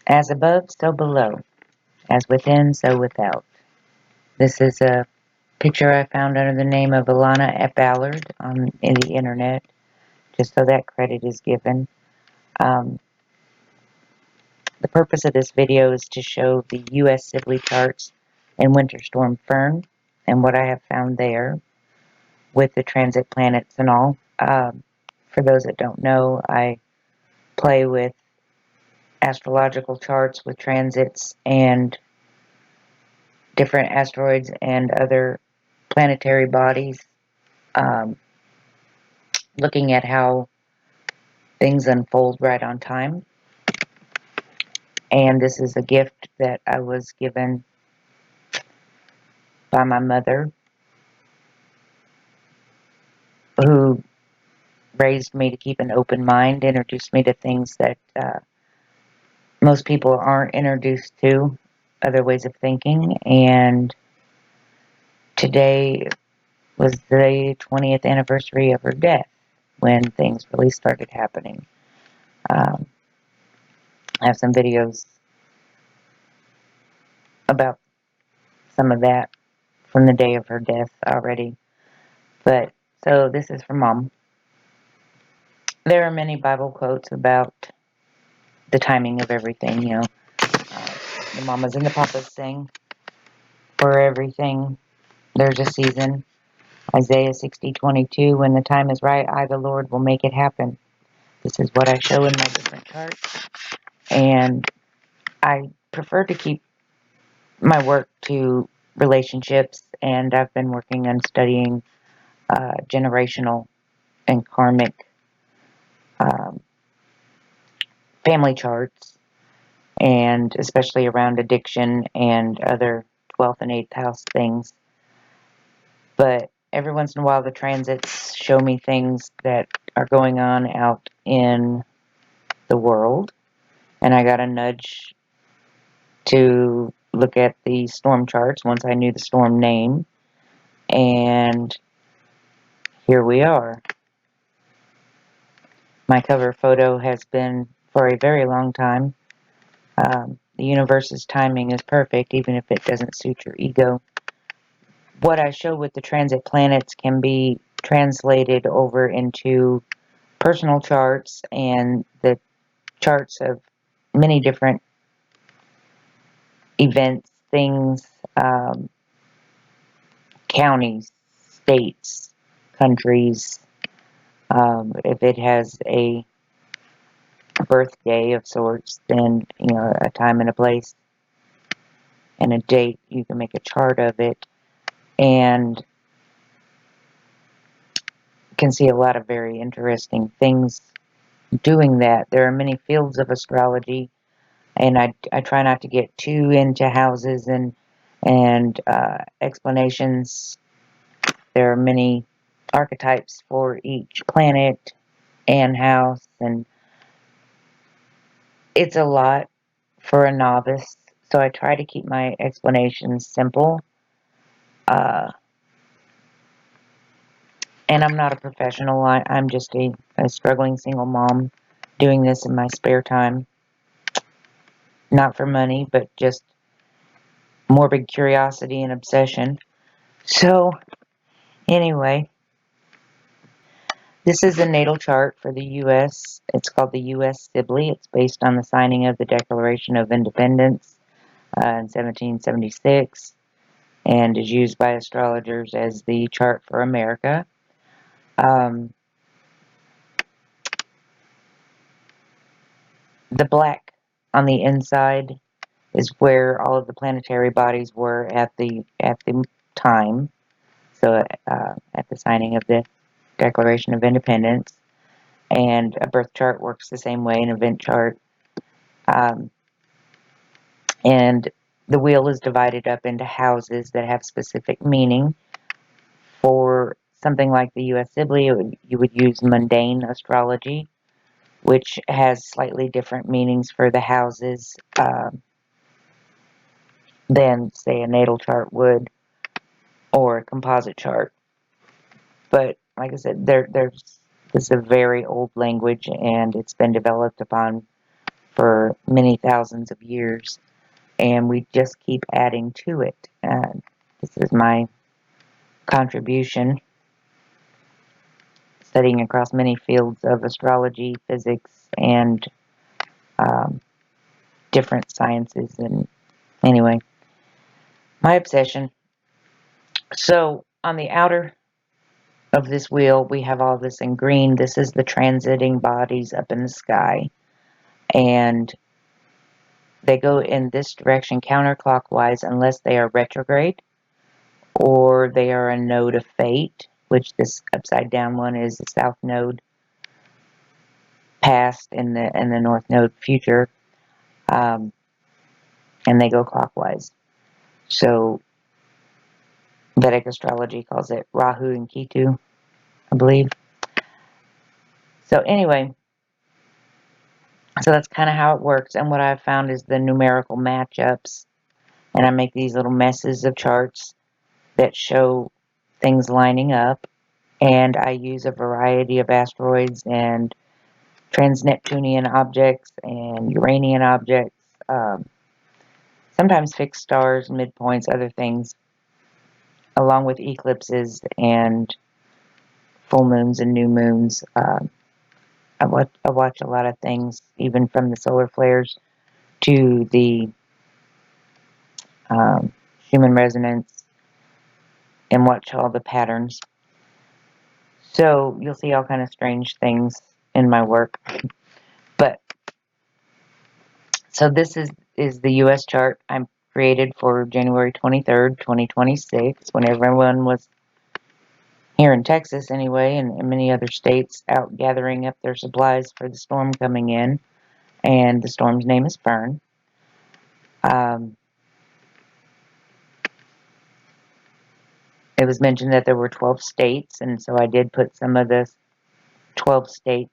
As above, so below. As within, so without. This is a picture I found under the name of Alana F. Ballard in the internet, just so that credit is given. Um, the purpose of this video is to show the U.S. Sibly charts and winter storm Fern and what I have found there with the transit planets and all. For those that don't know, I play with astrological charts with transits and different asteroids and other planetary bodies, um, looking at how things unfold right on time. And this is a gift that I was given by my mother, who raised me to keep an open mind, introduced me to things that most people aren't introduced to, other ways of thinking. And today was the 20th anniversary of her death, when things really started happening. I have some videos about some of that from the day of her death already. But, so this is from Mom. There are many Bible quotes about the timing of everything, you know. The mamas and the papas sing, for everything there's a season. Isaiah 60:22, when the time is right, I, the Lord, will make it happen. This is what I show in my different charts. And I prefer to keep my work to relationships, and I've been working on studying generational and karmic family charts, and especially around addiction and other 12th and 8th house things. But every once in a while the transits show me things that are going on out in the world, and I got a nudge to look at the storm charts once I knew the storm name, and here we are. My cover photo has been for a very long time. The universe's timing is perfect, even if it doesn't suit your ego. What I show with the transit planets can be translated over into personal charts and the charts of many different events, things, counties, states, countries. If it has a birthday of sorts, then, you know, a time and a place and a date, you can make a chart of it, and can see a lot of very interesting things doing that. There are many fields of astrology, and I try not to get too into houses and explanations. There are many archetypes for each planet and house, and it's a lot for a novice, so I try to keep my explanations simple. And I'm not a professional. I'm just a struggling single mom doing this in my spare time. Not for money, but just morbid curiosity and obsession. So, anyway, this is the natal chart for the U.S. It's called the U.S. Sibly. It's based on the signing of the Declaration of Independence in 1776, and is used by astrologers as the chart for America. The black on the inside is where all of the planetary bodies were at the time. So at the signing of the Declaration of Independence, and a birth chart works the same way, an event chart, and the wheel is divided up into houses that have specific meaning. For something like the U.S. Sibly, you would use mundane astrology, which has slightly different meanings for the houses than, say, a natal chart would, or a composite chart. But like I said, this is a very old language, and it's been developed upon for many thousands of years, and we just keep adding to it. This is my contribution, studying across many fields of astrology, physics, and um, different sciences. And anyway, my obsession. So on the outer of this wheel, we have all this in green. This is the transiting bodies up in the sky, and they go in this direction counterclockwise unless they are retrograde or they are a node of fate, which this upside down one is the south node past and the north node future, and they go clockwise. So Vedic astrology calls it Rahu and Ketu, I believe. So anyway, so that's kind of how it works. And what I've found is the numerical matchups, and I make these little messes of charts that show things lining up. And I use a variety of asteroids and trans-Neptunian objects and Uranian objects, sometimes fixed stars, midpoints, other things, along with eclipses and full moons and new moons. I watch a lot of things, even from the solar flares to the um, human resonance, and watch all the patterns. So you'll see all kind of strange things in my work. But so this is the U.S. chart I'm created for January 23rd, 2026, when everyone was here in Texas anyway, and in many other states, out gathering up their supplies for the storm coming in. And the storm's name is Fern. It was mentioned that there were 12 states, and so I did put some of the 12 states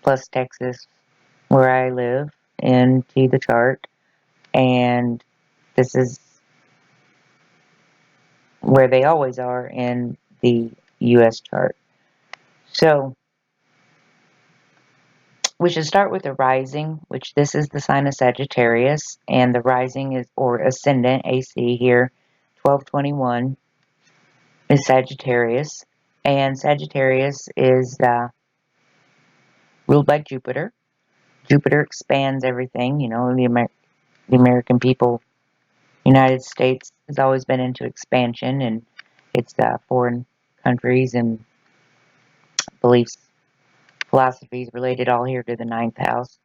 plus Texas, where I live, into the chart. And this is where they always are in the U.S. chart. So we should start with the rising, which this is the sign of Sagittarius, and the rising is, or ascendant, AC here, 1221, is Sagittarius. And Sagittarius is ruled by Jupiter. Jupiter expands everything. You know, the American people, United States, has always been into expansion, and it's foreign countries and beliefs, philosophies related all here to the ninth house.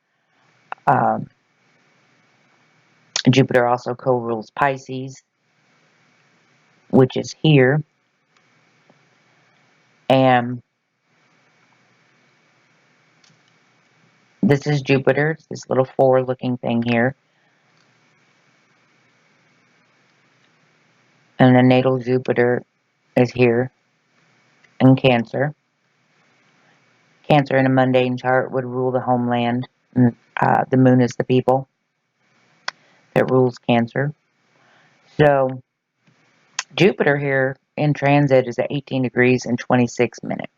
Jupiter also co-rules Pisces, which is here. And this is Jupiter. It's this little four-looking thing here. And the natal Jupiter is here in Cancer. Cancer in a mundane chart would rule the homeland. And, the moon is the people that rules Cancer. So Jupiter here in transit is at 18 degrees and 26 minutes.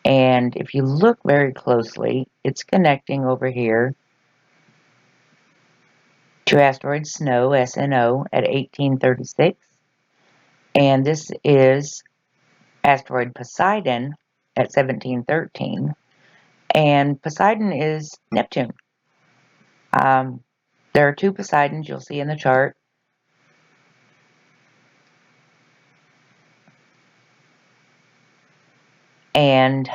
And if you look very closely, it's connecting over here to asteroid Snow, SNO, at 1836. And this is asteroid Poseidon at 1713. And Poseidon is Neptune. There are two Poseidons you'll see in the chart. And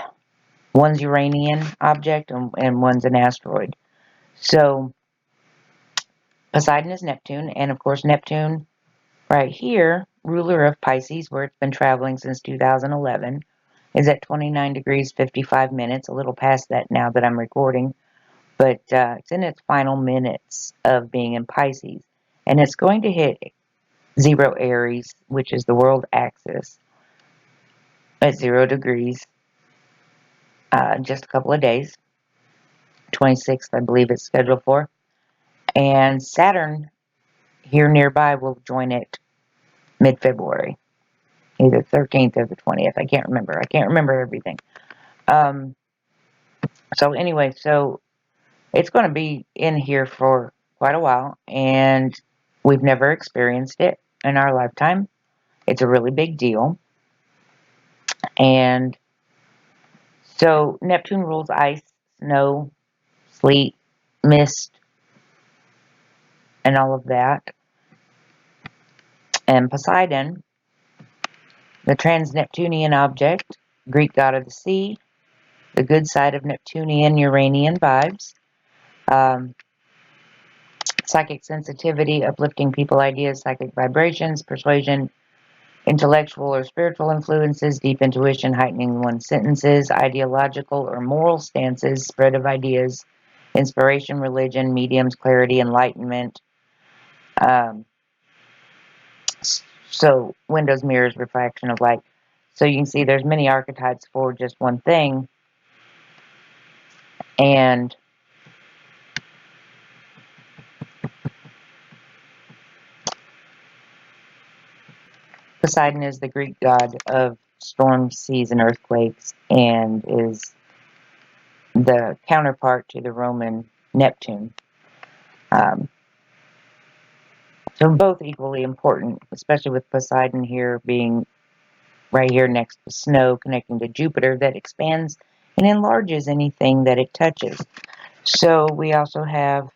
one's Uranian object and one's an asteroid. So Poseidon is Neptune, and of course Neptune right here, ruler of Pisces, where it's been traveling since 2011, is at 29 degrees 55 minutes, a little past that now that I'm recording, but it's in its final minutes of being in Pisces, and it's going to hit 0 Aries, which is the world axis, at 0 degrees, just a couple of days. 26th, I believe it's scheduled for. And Saturn here nearby will join it mid-February, either 13th or the 20th. I can't remember. I can't remember everything. So anyway, so It's going to be in here for quite a while, and we've never experienced it in our lifetime. It's a really big deal. And so Neptune rules ice, snow, sleet, mist, and all of that. And Poseidon, the trans-Neptunian object, Greek god of the sea, the good side of Neptunian Uranian vibes, um, psychic sensitivity, uplifting people ideas, psychic vibrations, persuasion, intellectual or spiritual influences, deep intuition, heightening one's sentences, ideological or moral stances, spread of ideas, inspiration, religion, mediums, clarity, enlightenment. Um, so windows, mirrors, refraction of light. So you can see there's many archetypes for just one thing. And Poseidon is the Greek god of storms, seas, and earthquakes, and is the counterpart to the Roman Neptune. Um, so both equally important, especially with Poseidon here being right here next to snow, connecting to Jupiter that expands and enlarges anything that it touches. So we also have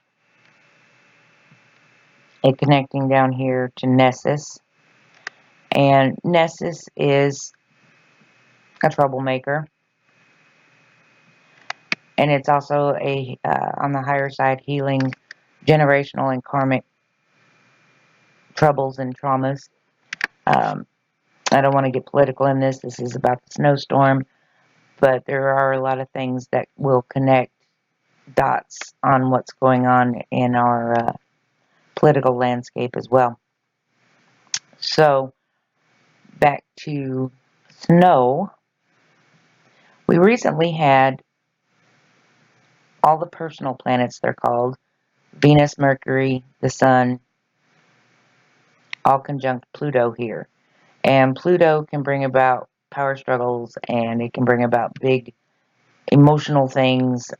it connecting down here to Nessus. And Nessus is a troublemaker. And it's also a on the higher side, healing generational and karmic troubles and traumas. Um, I don't want to get political in this. This is about the snowstorm. But there are a lot of things that will connect dots on what's going on in our political landscape as well. So, back to snow. We recently had all the personal planets, they're called, Venus, Mercury, the Sun, all conjunct Pluto here. And Pluto can bring about power struggles, and it can bring about big emotional things,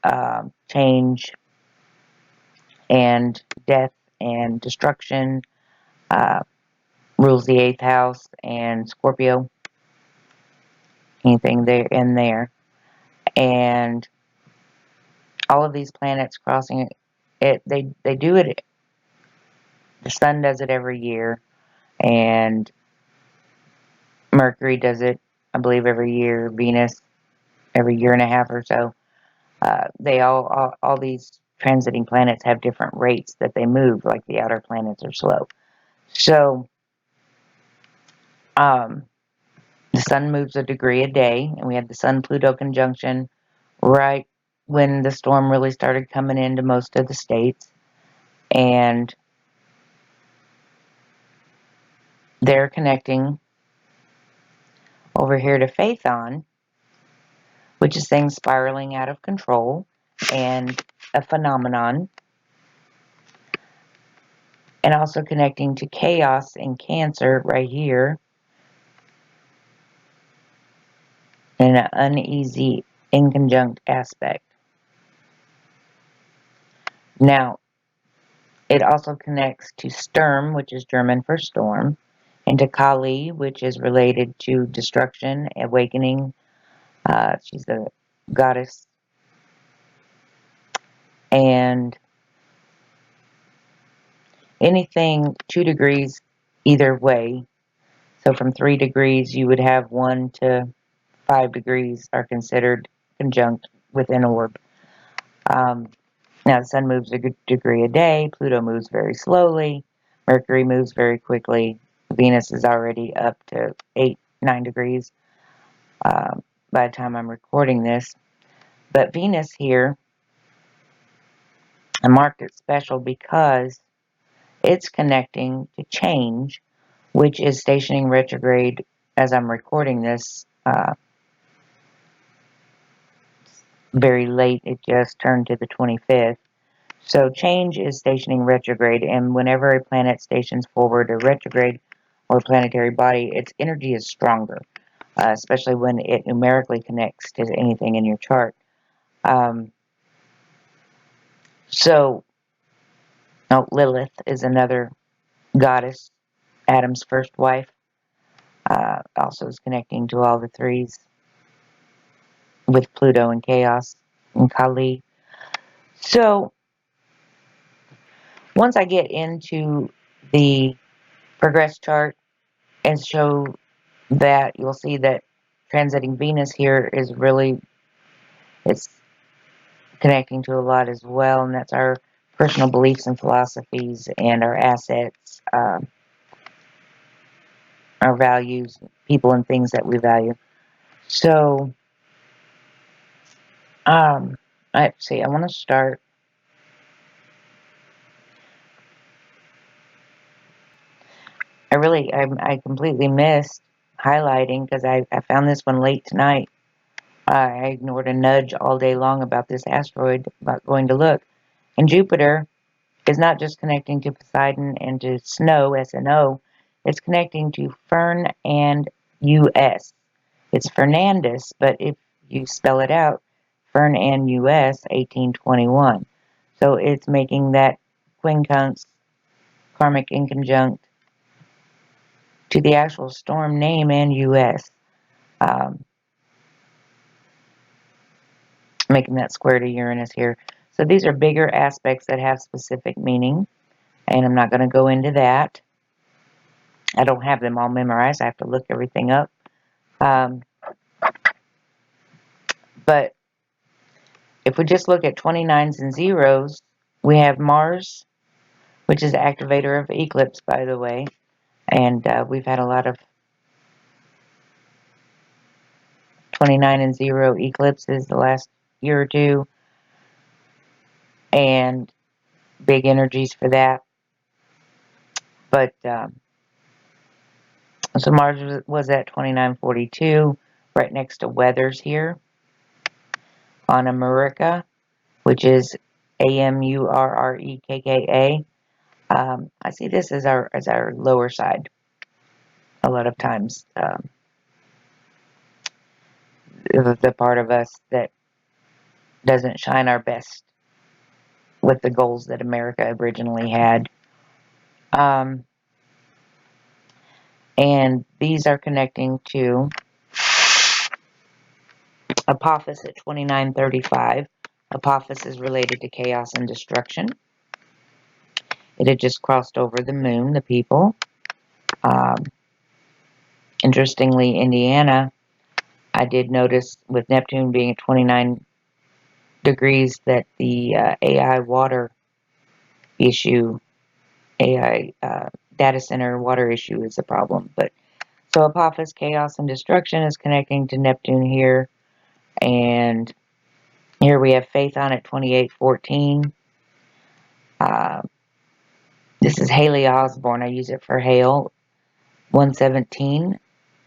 change, and death, and destruction. Uh, rules the 8th house, and Scorpio, anything there in there. And all of these planets crossing it, they do it. The Sun does it every year, and Mercury does it, I believe, every year. Venus every year and a half or so. They all these transiting planets have different rates that they move, like the outer planets are slow. So the Sun moves a degree a day, and we had the Sun-Pluto conjunction right when the storm really started coming into most of the states. And they're connecting over here to Phaethon, which is things spiraling out of control, and a phenomenon. And also connecting to chaos and Cancer right here, in an uneasy inconjunct aspect. Now, it also connects to Sturm, which is German for storm, and to Kali, which is related to destruction, awakening. She's a goddess. And anything 2 degrees either way. So from 3 degrees, you would have 1 to 5 degrees are considered conjunct with an orb. Now, the Sun moves a degree a day. Pluto moves very slowly. Mercury moves very quickly. Venus is already up to 8, 9 degrees by the time I'm recording this. But Venus here, I marked it special because it's connecting to change, which is stationing retrograde as I'm recording this. Very late, it just turned to the 25th. So change is stationing retrograde, and whenever a planet stations forward or retrograde or planetary body, its energy is stronger, especially when it numerically connects to anything in your chart. So, oh, Lilith is another goddess, Adam's first wife. Also is connecting to all the threes with Pluto and Chaos and Kali. So, once I get into the progress chart and show that, you'll see that transiting Venus here is really, it's connecting to a lot as well, and that's our personal beliefs and philosophies and our assets, our values, people and things that we value. So, let's see, I want to start. I completely missed highlighting because I found this one late tonight. I ignored a nudge all day long about this asteroid, about going to look. And Jupiter is not just connecting to Poseidon and to Snow, S-N-O, it's connecting to Fern and U-S. It's Fernandus, but if you spell it out, Fern and U.S. 1821. So it's making that quincunx karmic inconjunct to the actual storm name and U.S. Making that square to Uranus here. So these are bigger aspects that have specific meaning, and I'm not going to go into that. I don't have them all memorized. I have to look everything up. But if we just look at 29s and zeros, we have Mars, which is the activator of eclipse, by the way. And we've had a lot of 29 and 0 eclipses the last year or two. And big energies for that. But so Mars was at 2942, right next to Weathers here on America, which is Amurrekka. I see this as our lower side a lot of times. The part of us that doesn't shine our best with the goals that America originally had. And these are connecting to Apophis at 2935. Apophis is related to chaos and destruction. It had just crossed over the moon, the people. Interestingly, Indiana, I did notice with Neptune being at 29 degrees that the AI water issue, AI data center water issue is a problem. But so Apophis, chaos and destruction is connecting to Neptune here. And here we have Phaethon at 2814. This is Haley Osborne. I use it for Hale, 117.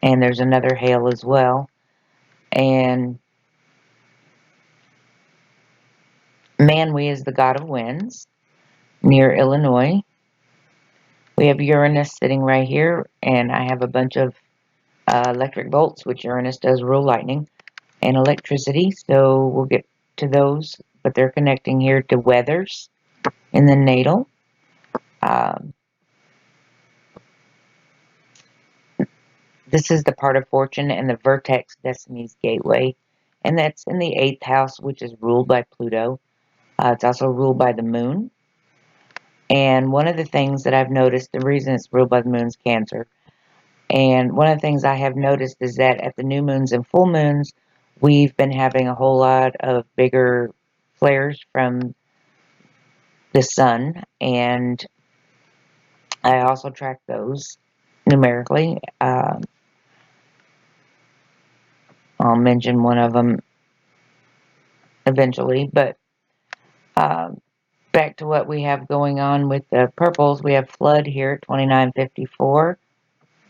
And there's another Hale as well. And Manwe is the god of winds, near Illinois. We have Uranus sitting right here, and I have a bunch of electric bolts, which Uranus does rule lightning and electricity, so we'll get to those, but they're connecting here to weathers in the natal. This is the part of fortune and the vertex destiny's gateway, and that's in the 8th house, which is ruled by Pluto. It's also ruled by the moon. And one of the things that I've noticed, the reason it's ruled by the moon is Cancer. And one of the things I have noticed is that at the new moons and full moons, we've been having a whole lot of bigger flares from the sun. And I also track those numerically. I'll mention one of them eventually. But back to what we have going on with the purples, we have Flood here at 2954,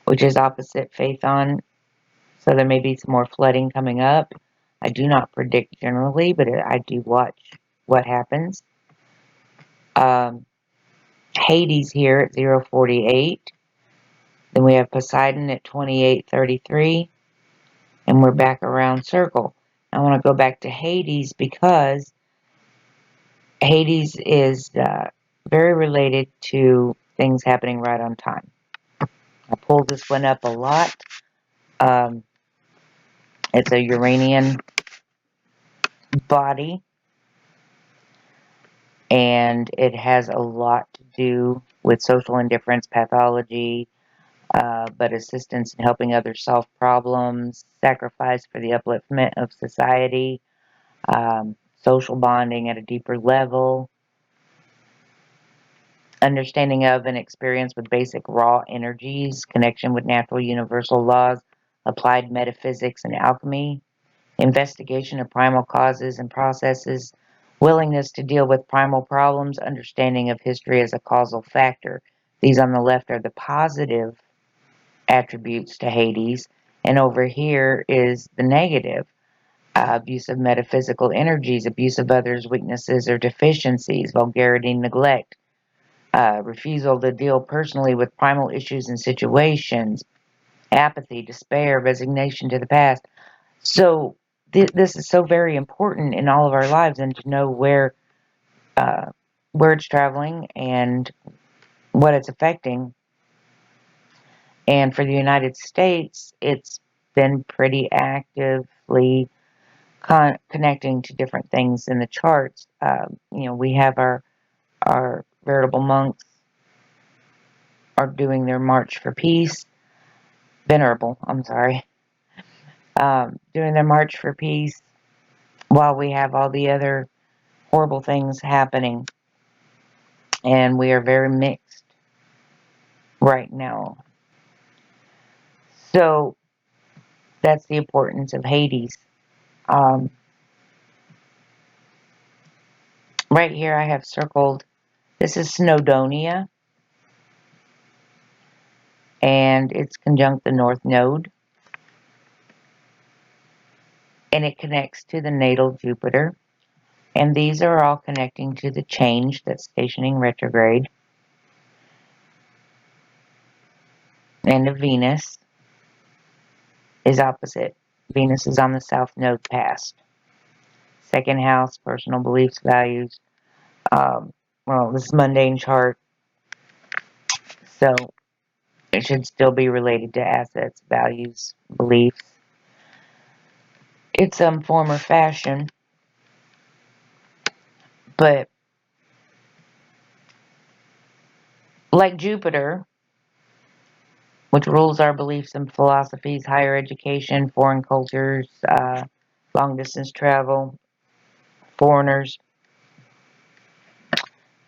which is opposite Phaethon. So there may be some more flooding coming up. I do not predict generally, but I do watch what happens. Hades here at 048. Then we have Poseidon at 2833. And we're back around circle. I want to go back to Hades because Hades is very related to things happening right on time. I pulled this one up a lot. Um, it's a Uranian body, and it has a lot to do with social indifference, pathology, but assistance in helping others solve problems, sacrifice for the upliftment of society, social bonding at a deeper level, understanding of and experience with basic raw energies, connection with natural universal laws, applied metaphysics and alchemy, investigation of primal causes and processes, willingness to deal with primal problems, understanding of history as a causal factor. These on the left are the positive attributes to Hades, and over here is the negative. Abuse of metaphysical energies, abuse of others' weaknesses or deficiencies, vulgarity, neglect, refusal to deal personally with primal issues and situations, apathy, despair, resignation to the past. So this is so very important in all of our lives, and to know where it's traveling and what it's affecting. And for the United States, it's been pretty actively connecting to different things in the charts. We have our veritable monks are doing their march for peace. Venerable, I'm sorry, doing their march for peace while we have all the other horrible things happening. And we are very mixed right now. So that's the importance of Hades. Um, right here I have circled, this is Snowdonia, and it's conjunct the North Node, and it connects to the natal Jupiter. And these are all connecting to the change that's stationing retrograde. And the Venus is opposite. Venus is on the South Node past. Second house, personal beliefs, values. Well, this is mundane chart, so it should still be related to assets, values, beliefs. It's some form or fashion, but like Jupiter, which rules our beliefs and philosophies, higher education, foreign cultures, long distance travel, foreigners,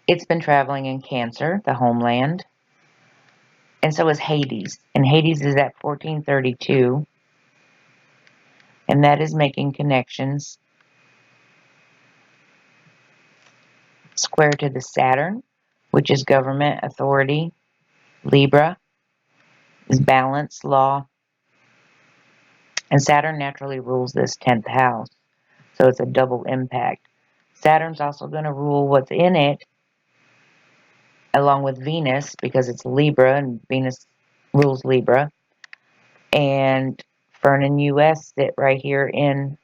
it's been traveling in Cancer, the homeland, and so is Hades. And Hades is at 1432, and that is making connections square to the Saturn, which is government, authority. Libra is balance, law, and Saturn naturally rules this 10th house, so it's a double impact. Saturn's also going to rule what's in it, along with Venus, because it's Libra, and Venus rules Libra. And Fern and US sit right here in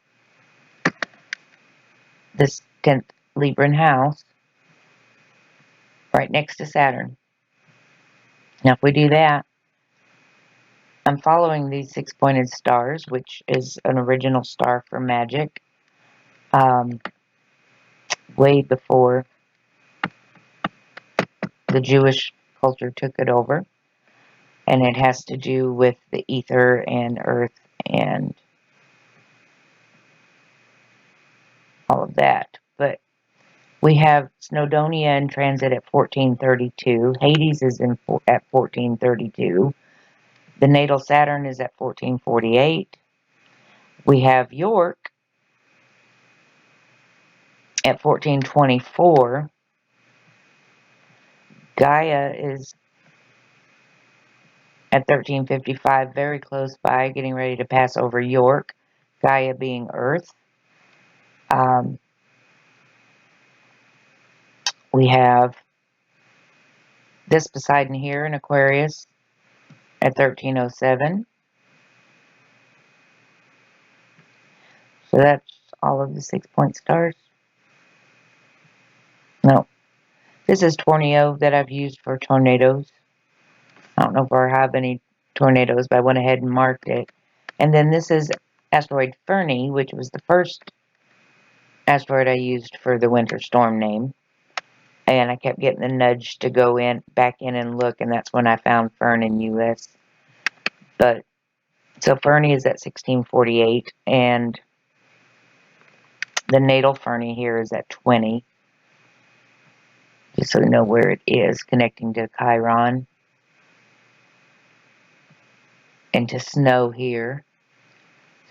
this 10th Libran house, right next to Saturn. Now, if we do that, I'm following these six-pointed stars, which is an original star for magic, way before the Jewish culture took it over. And it has to do with the ether and earth and all of that. But we have Snowdonia in transit at 1432. Hades is at 1432. The natal Saturn is at 1448. We have York at 1424. Gaia is at 1355, very close by, getting ready to pass over York. Gaia being Earth. We have this Poseidon here in Aquarius at 1307. So that's all of the 6-point stars. No. This is tornado that I've used for tornadoes. I don't know if I have any tornadoes, but I went ahead and marked it. And then this is asteroid Fernie, which was the first asteroid I used for the winter storm name. And I kept getting the nudge to go back in and look, and that's when I found Fern in US. But so Fernie is at 1648, and the natal Fernie here is at 20. Just so you know where it is, connecting to Chiron and to snow here.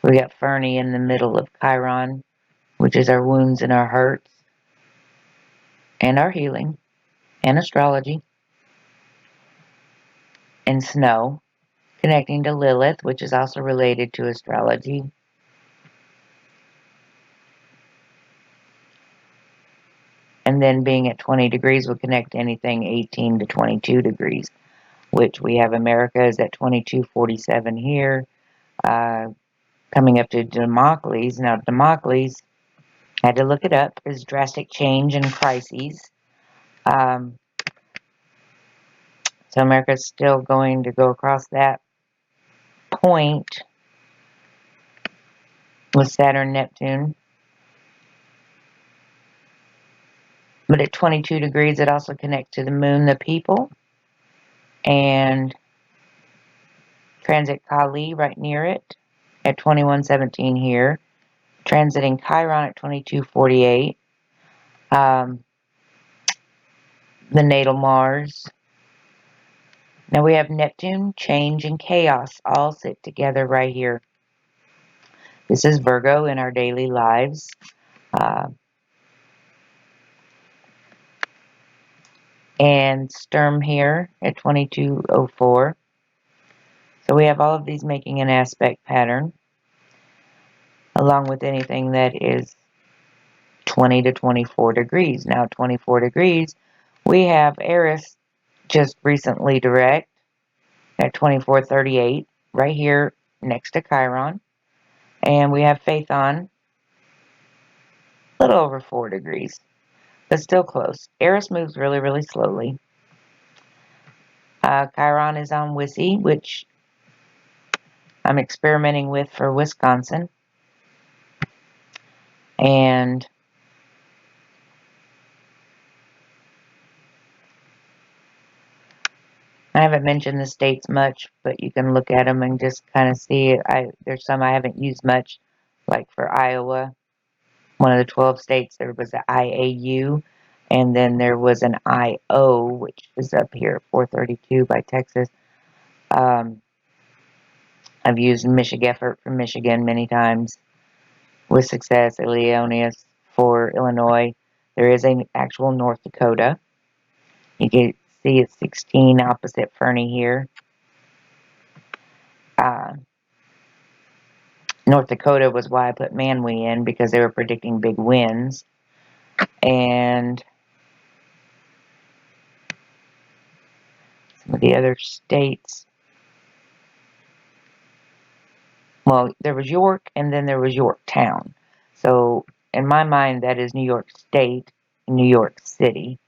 So we got Fernie in the middle of Chiron, which is our wounds and our hurts, and our healing, and astrology, and snow, connecting to Lilith, which is also related to astrology. And then being at 20 degrees will connect to anything 18 to 22 degrees, which we have America is at 2247 here, coming up to Democles. Now, Democles, I had to look it up, is drastic change and crises. So America is still going to go across that point with Saturn, Neptune. But at 22 degrees, it also connects to the moon, the people, and transit Kali right near it at 2117 here. Transiting Chiron at 2248. The natal Mars. Now we have Neptune, change, and chaos all sit together right here. This is Virgo in our daily lives. And Sturm here at 2204. So we have all of these making an aspect pattern, along with anything that is 20 to 24 degrees. Now 24 degrees, we have Eris just recently direct at 2438, right here next to Chiron. And we have Phaethon, a little over 4 degrees, but still close. Eris moves really, really slowly. Chiron is on Wissy, which I'm experimenting with for Wisconsin. And I haven't mentioned the states much, but you can look at them and just kind of see. There's some I haven't used much, like for Iowa, one of the 12 states, there was an IAU, and then there was an IO, which is up here, 432 by Texas. I've used Michigeffort for Michigan many times with success. Illinois for Illinois. There is an actual North Dakota. You can see it's 16 opposite Fernie here. North Dakota was why I put Manwee in, because they were predicting big winds. And some of the other states, well, there was York and then there was Yorktown. So in my mind, that is New York State, New York City.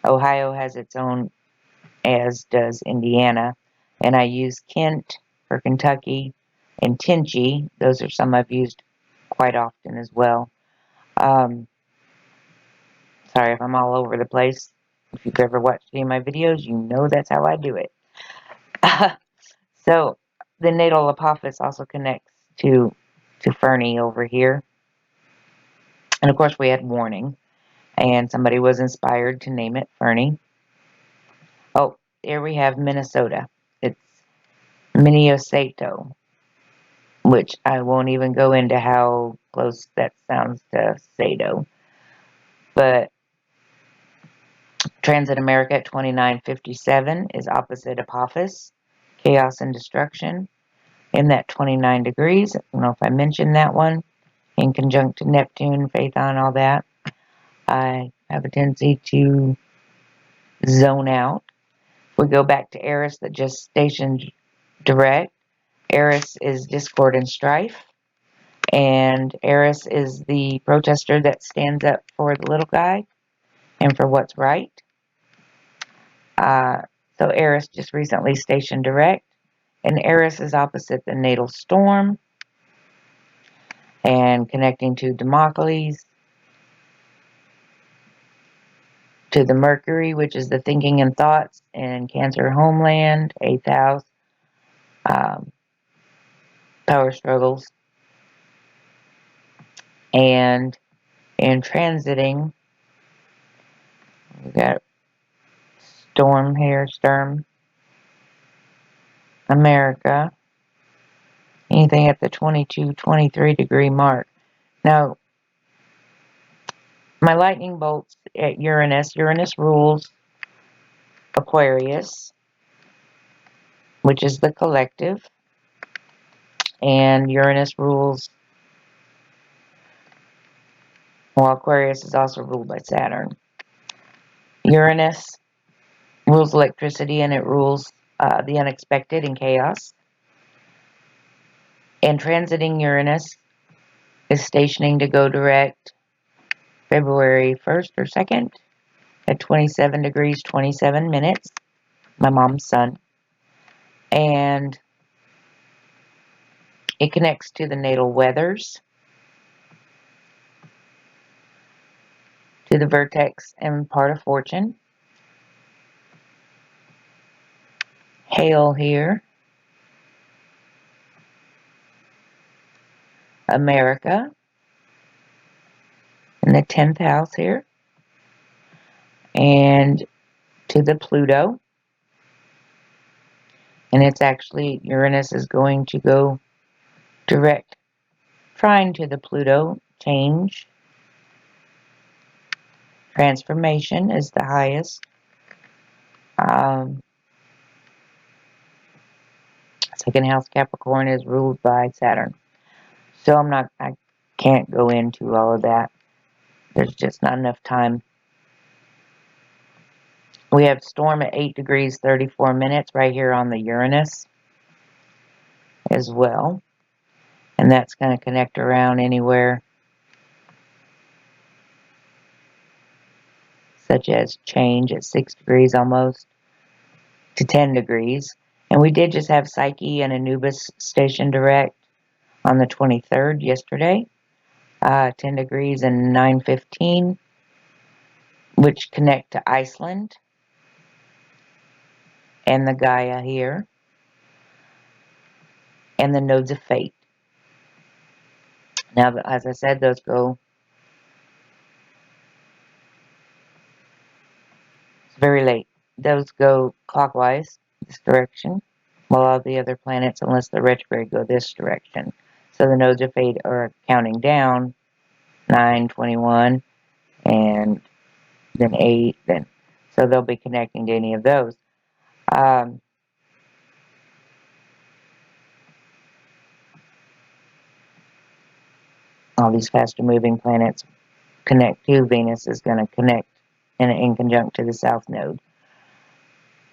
Ohio has its own, as does Indiana. And I use Kent for Kentucky and Tinchy. Those are some I've used quite often as well. Sorry if I'm all over the place. If you've ever watched any of my videos, you know that's how I do it. So the natal Apophis also connects to Fernie over here. And of course we had warning. And somebody was inspired to name it Fernie. Oh, here we have Minnesota. It's Minnesato, which I won't even go into how close that sounds to Sato. But Transit America at 2957 is opposite Apophis, chaos and destruction. In that 29 degrees, I don't know if I mentioned that one, in conjunct to Neptune, Phaethon, all that. I have a tendency to zone out. We go back to Eris that just stationed direct. Eris is discord and strife. And Eris is the protester that stands up for the little guy and for what's right. So Eris just recently stationed direct, and Eris is opposite the natal storm and connecting to Democles, to the Mercury, which is the thinking and thoughts, and Cancer homeland, 8th house, power struggles, and in transiting, we got storm here, Sturm, America, anything at the 22, 23 degree mark. Now, my lightning bolts at Uranus. Uranus rules Aquarius, which is the collective, and Uranus rules, well, Aquarius is also ruled by Saturn. Uranus rules electricity, and it rules the unexpected and chaos. And transiting Uranus is stationing to go direct February 1st or 2nd at 27 degrees 27 minutes, my mom's son. And it connects to the natal weathers, to the vertex and part of fortune. Hail here, America, in the 10th house here, and to the Pluto. And it's actually, Uranus is going to go direct trine to the Pluto. Change, transformation is the highest. Second house Capricorn is ruled by Saturn. So I can't go into all of that. There's just not enough time. We have storm at 8 degrees 34 minutes right here on the Uranus as well. And that's going to connect around anywhere such as change at 6 degrees almost to 10 degrees. And we did just have Psyche and Anubis station direct on the 23rd yesterday, 10 degrees and 9:15, which connect to Iceland and the Gaia here, and the nodes of fate. Now, as I said, those go, it's very late, those go clockwise, this direction, while all the other planets, unless they're retrograde, go this direction. So the nodes of fate are counting down, 9, 21, and then 8, then, so they'll be connecting to any of those. All these faster moving planets connect to Venus is going to connect in conjunct to the south node.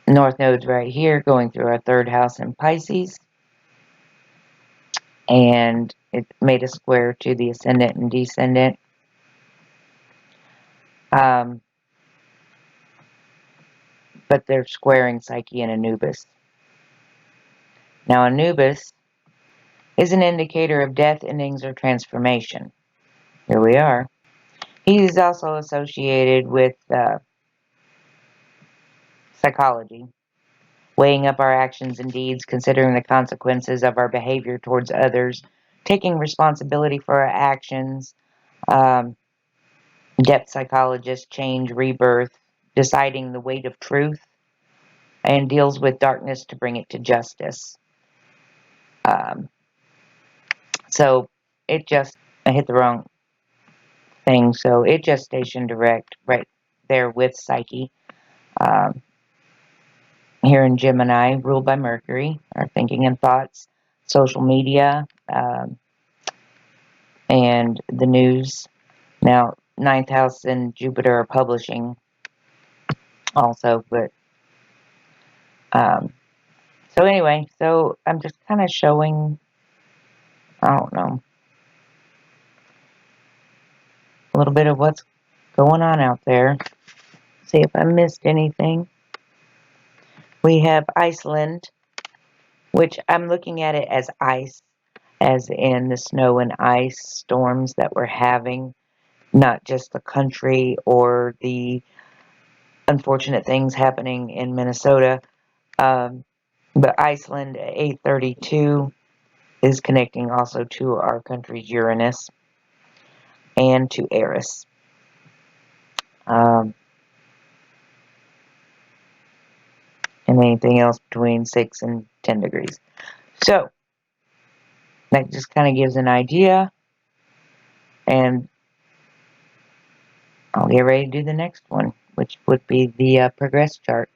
North node's right here going through our 3rd house in Pisces, and it made a square to the ascendant and descendant. But they're squaring Psyche and Anubis. Now, Anubis is an indicator of death, endings, or transformation. Here we are. He is also associated with psychology, weighing up our actions and deeds, considering the consequences of our behavior towards others, taking responsibility for our actions, depth psychologist, change, rebirth, deciding the weight of truth, and deals with darkness to bring it to justice. So it just, I hit the wrong thing, so it just stationed direct right there with Psyche. Here in Gemini, ruled by Mercury, our thinking and thoughts, social media, and the news. Now, 9th house and Jupiter are publishing also, but so anyway, so I'm just kind of showing, I don't know, a little bit of what's going on out there. See if I missed anything. We have Iceland, which I'm looking at it as ice, as in the snow and ice storms that we're having, not just the country or the unfortunate things happening in Minnesota. But Iceland 832 is connecting also to our country's Uranus and to Eris. And anything else between 6 and 10 degrees. So, that just kind of gives an idea. And I'll get ready to do the next one, which would be the progress chart.